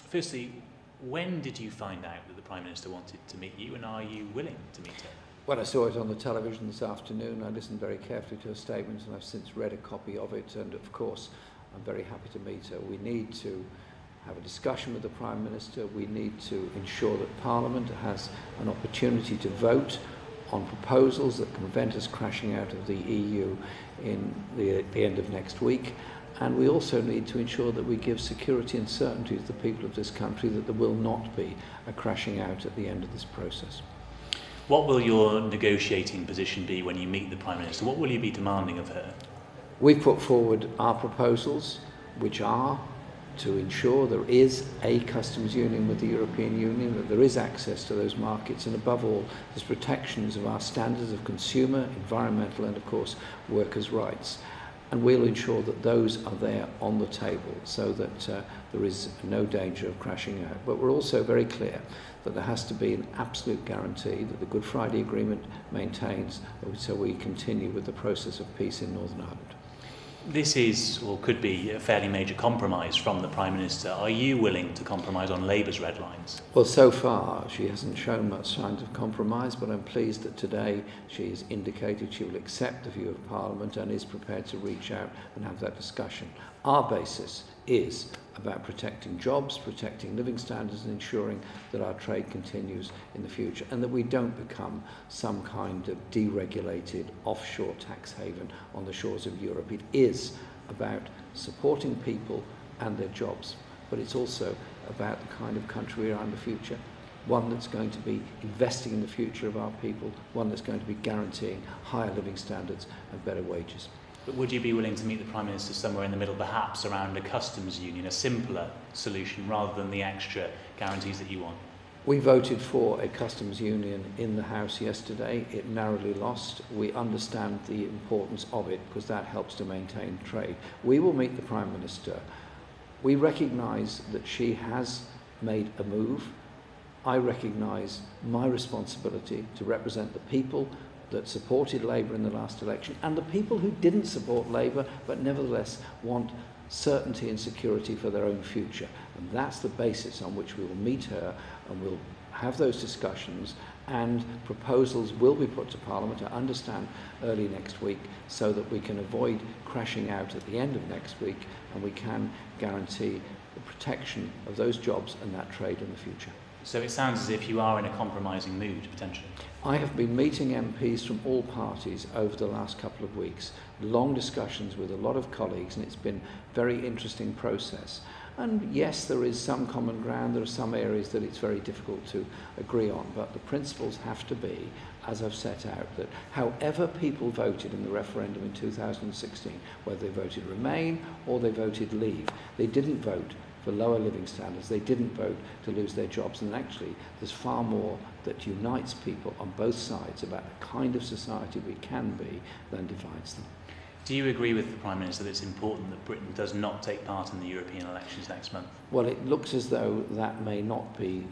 Firstly, when did you find out that the Prime Minister wanted to meet you, and are you willing to meet her? Well, I saw it on the television this afternoon. I listened very carefully to her statement, and I've since read a copy of it, and of course I'm very happy to meet her. We need to have a discussion with the Prime Minister. We need to ensure that Parliament has an opportunity to vote on proposals that can prevent us crashing out of the EU in the end of next week. And we also need to ensure that we give security and certainty to the people of this country that there will not be a crashing out at the end of this process. What will your negotiating position be when you meet the Prime Minister? What will you be demanding of her? We've put forward our proposals, which are to ensure there is a customs union with the European Union, that there is access to those markets, and above all, there's protections of our standards of consumer, environmental, and of course, workers' rights. And we'll ensure that those are there on the table so that there is no danger of crashing out. But we're also very clear that there has to be an absolute guarantee that the Good Friday Agreement maintains, so we continue with the process of peace in Northern Ireland. This is, or could be, a fairly major compromise from the Prime Minister. Are you willing to compromise on Labour's red lines? Well, so far she hasn't shown much signs of compromise, but I'm pleased that today she has indicated she will accept the view of Parliament and is prepared to reach out and have that discussion. Our basis is about protecting jobs, protecting living standards, and ensuring that our trade continues in the future, and that we don't become some kind of deregulated offshore tax haven on the shores of Europe. It is about supporting people and their jobs, but it's also about the kind of country we are in the future, one that's going to be investing in the future of our people, one that's going to be guaranteeing higher living standards and better wages. But would you be willing to meet the Prime Minister somewhere in the middle, perhaps around a customs union, a simpler solution rather than the extra guarantees that you want? We voted for a customs union in the House yesterday. It narrowly lost. We understand the importance of it because that helps to maintain trade. We will meet the Prime Minister. We recognise that she has made a move. I recognise my responsibility to represent the people that supported Labour in the last election and the people who didn't support Labour but nevertheless want certainty and security for their own future. And that's the basis on which we will meet her, and we'll have those discussions, and proposals will be put to Parliament, I understand, early next week, so that we can avoid crashing out at the end of next week, and we can guarantee the protection of those jobs and that trade in the future. So it sounds as if you are in a compromising mood, potentially. I have been meeting MPs from all parties over the last couple of weeks, long discussions with a lot of colleagues, and it's been a very interesting process. And yes, there is some common ground, there are some areas that it's very difficult to agree on, but the principles have to be, as I've set out, that however people voted in the referendum in 2016, whether they voted Remain or they voted Leave, they didn't vote for lower living standards, they didn't vote to lose their jobs, and actually there's far more that unites people on both sides about the kind of society we can be than divides them. Do you agree with the Prime Minister that it's important that Britain does not take part in the European elections next month? Well, it looks as though that may not be,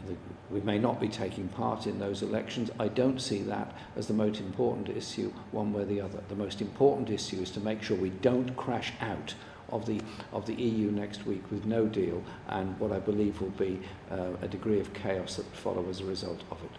we may not be taking part in those elections. I don't see that as the most important issue one way or the other. The most important issue is to make sure we don't crash out of the EU next week with no deal and what I believe will be a degree of chaos that will follow as a result of it.